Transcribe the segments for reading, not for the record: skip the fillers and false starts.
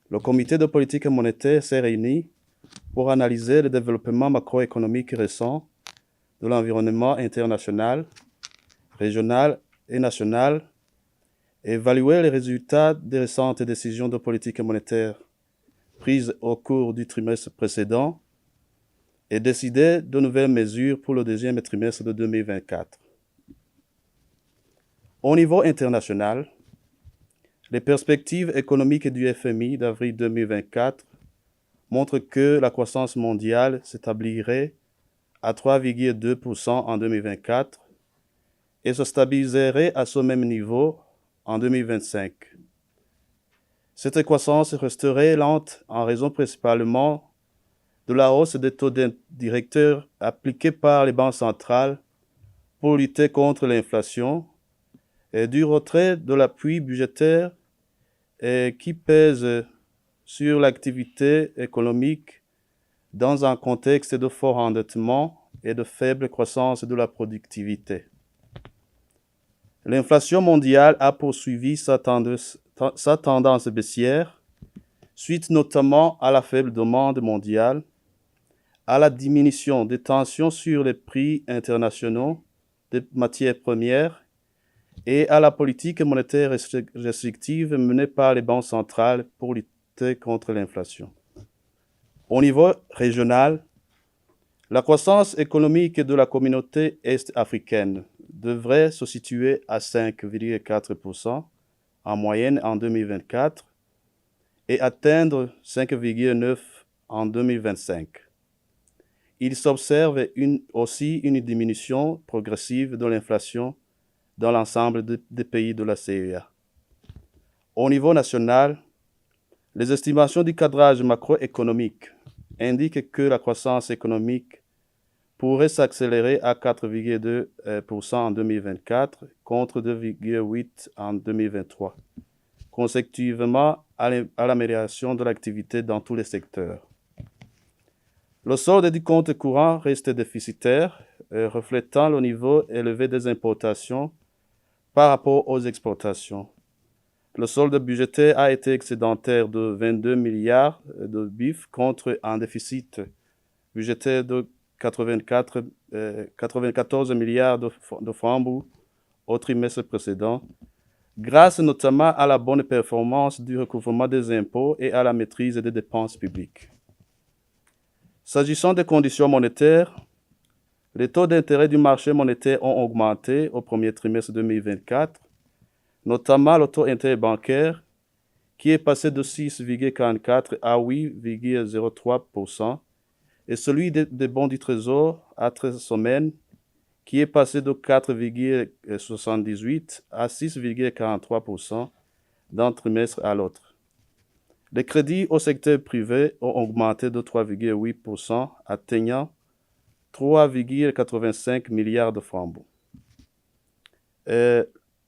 Le comité de politique monétaire s'est réuni pour analyser le développement macroéconomique récent de l'environnement international, régional et national, évaluer les résultats des récentes décisions de politique monétaire prises au cours du trimestre précédent et décider de nouvelles mesures pour le deuxième trimestre de 2024. Au niveau international, les perspectives économiques du FMI d'avril 2024 montrent que la croissance mondiale s'établirait à 3,2% en 2024 et se stabiliserait à ce même niveau en 2025. Cette croissance resterait lente en raison principalement de la hausse des taux directeurs appliqués par les banques centrales pour lutter contre l'inflation et du retrait de l'appui budgétaire qui pèse sur l'activité économique dans un contexte de fort endettement et de faible croissance de la productivité. L'inflation mondiale a poursuivi sa tendance baissière, suite notamment à la faible demande mondiale, à la diminution des tensions sur les prix internationaux des matières premières et à la politique monétaire restrictive menée par les banques centrales pour lutter contre l'inflation. Au niveau régional, la croissance économique de la communauté est-africaine devrait se situer à 5,4% en moyenne en 2024 et atteindre 5,9% en 2025. Il s'observe aussi une diminution progressive de l'inflation dans l'ensemble des pays de la CEA. Au niveau national, les estimations du cadrage macroéconomique indiquent que la croissance économique pourrait s'accélérer à 4,2% en 2024 contre 2,8% en 2023, consécutivement à l'amélioration de l'activité dans tous les secteurs. Le solde du compte courant reste déficitaire, reflétant le niveau élevé des importations par rapport aux exportations. Le solde budgétaire a été excédentaire de 22 milliards de BIF contre un déficit budgétaire de 94 milliards de francs au trimestre précédent, grâce notamment à la bonne performance du recouvrement des impôts et à la maîtrise des dépenses publiques. S'agissant des conditions monétaires, les taux d'intérêt du marché monétaire ont augmenté au premier trimestre 2024, notamment le taux interbancaire qui est passé de 6,44 à 8,03% et celui des bons du Trésor à 13 semaines qui est passé de 4,78 à 6,43% d'un trimestre à l'autre. Les crédits au secteur privé ont augmenté de 3,8%, atteignant 3,85 milliards de francs.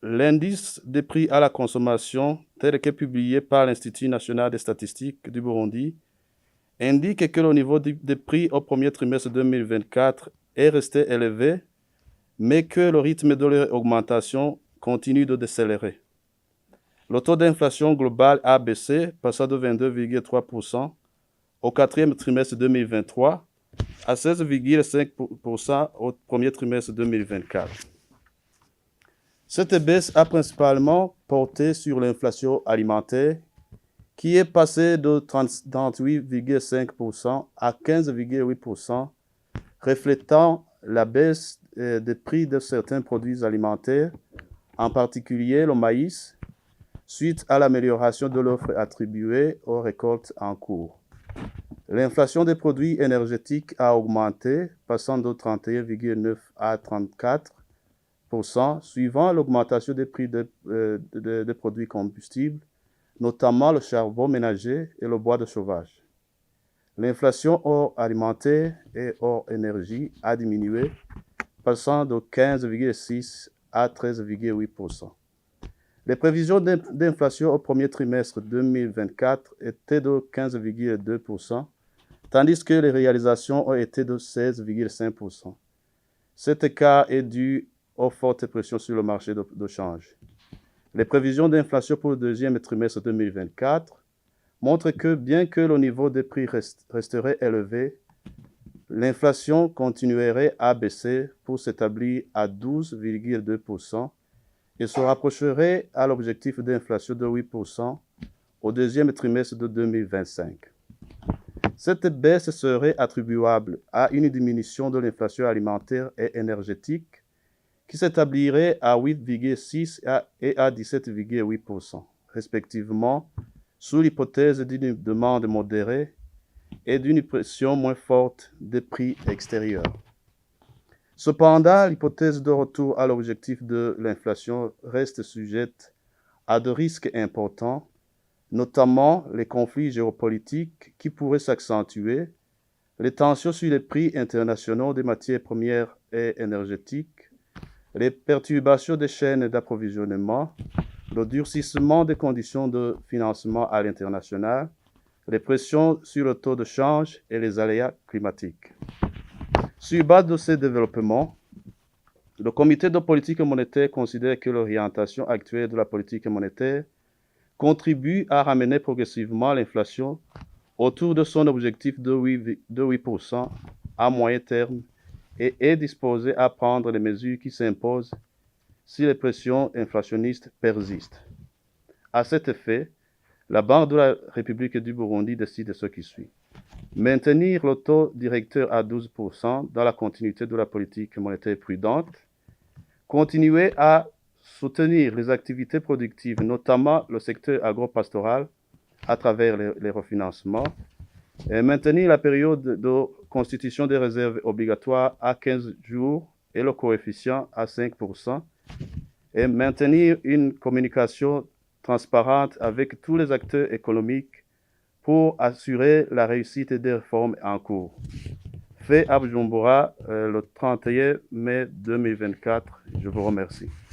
L'indice des prix à la consommation, tel que publié par l'Institut national des statistiques du Burundi, indique que le niveau des prix au premier trimestre 2024 est resté élevé, mais que le rythme de leur augmentation continue de décélérer. Le taux d'inflation globale a baissé, passant de 22,3% au quatrième trimestre 2023 à 16,5% au premier trimestre 2024. Cette baisse a principalement porté sur l'inflation alimentaire, qui est passée de 38,5% à 15,8%, reflétant la baisse des prix de certains produits alimentaires, en particulier le maïs, suite à l'amélioration de l'offre attribuée aux récoltes en cours. L'inflation des produits énergétiques a augmenté, passant de 31,9% à 34%, suivant l'augmentation des prix des produits combustibles, notamment le charbon ménager et le bois de chauffage. L'inflation hors alimentaire et hors énergie a diminué, passant de 15,6% à 13,8%. Les prévisions d'inflation au premier trimestre 2024 étaient de 15,2%, tandis que les réalisations ont été de 16,5%. Cet écart est dû aux fortes pressions sur le marché de change. Les prévisions d'inflation pour le deuxième trimestre 2024 montre que bien que le niveau des prix resterait élevé, l'inflation continuerait à baisser pour s'établir à 12,2% et se rapprocherait à l'objectif d'inflation de 8% au deuxième trimestre de 2025. Cette baisse serait attribuable à une diminution de l'inflation alimentaire et énergétique qui s'établirait à 8,6% et à 17,8%, respectivement, sous l'hypothèse d'une demande modérée et d'une pression moins forte des prix extérieurs. Cependant, l'hypothèse de retour à l'objectif de l'inflation reste sujette à de risques importants, notamment les conflits géopolitiques qui pourraient s'accentuer, les tensions sur les prix internationaux des matières premières et énergétiques, les perturbations des chaînes d'approvisionnement, le durcissement des conditions de financement à l'international, les pressions sur le taux de change et les aléas climatiques. Sur base de ces développements, le comité de politique monétaire considère que l'orientation actuelle de la politique monétaire contribue à ramener progressivement l'inflation autour de son objectif de 8% à moyen terme et est disposé à prendre les mesures qui s'imposent si les pressions inflationnistes persistent. À cet effet, la Banque de la République du Burundi décide ce qui suit. Maintenir le taux directeur à 12% dans la continuité de la politique monétaire prudente, continuer à soutenir les activités productives, notamment le secteur agropastoral, à travers les refinancements, et maintenir la période de constitution des réserves obligatoires à 15 jours et le coefficient à 5%, et maintenir une communication transparente avec tous les acteurs économiques pour assurer la réussite des réformes en cours. Fait à Bujumbura le 31 mai 2024. Je vous remercie.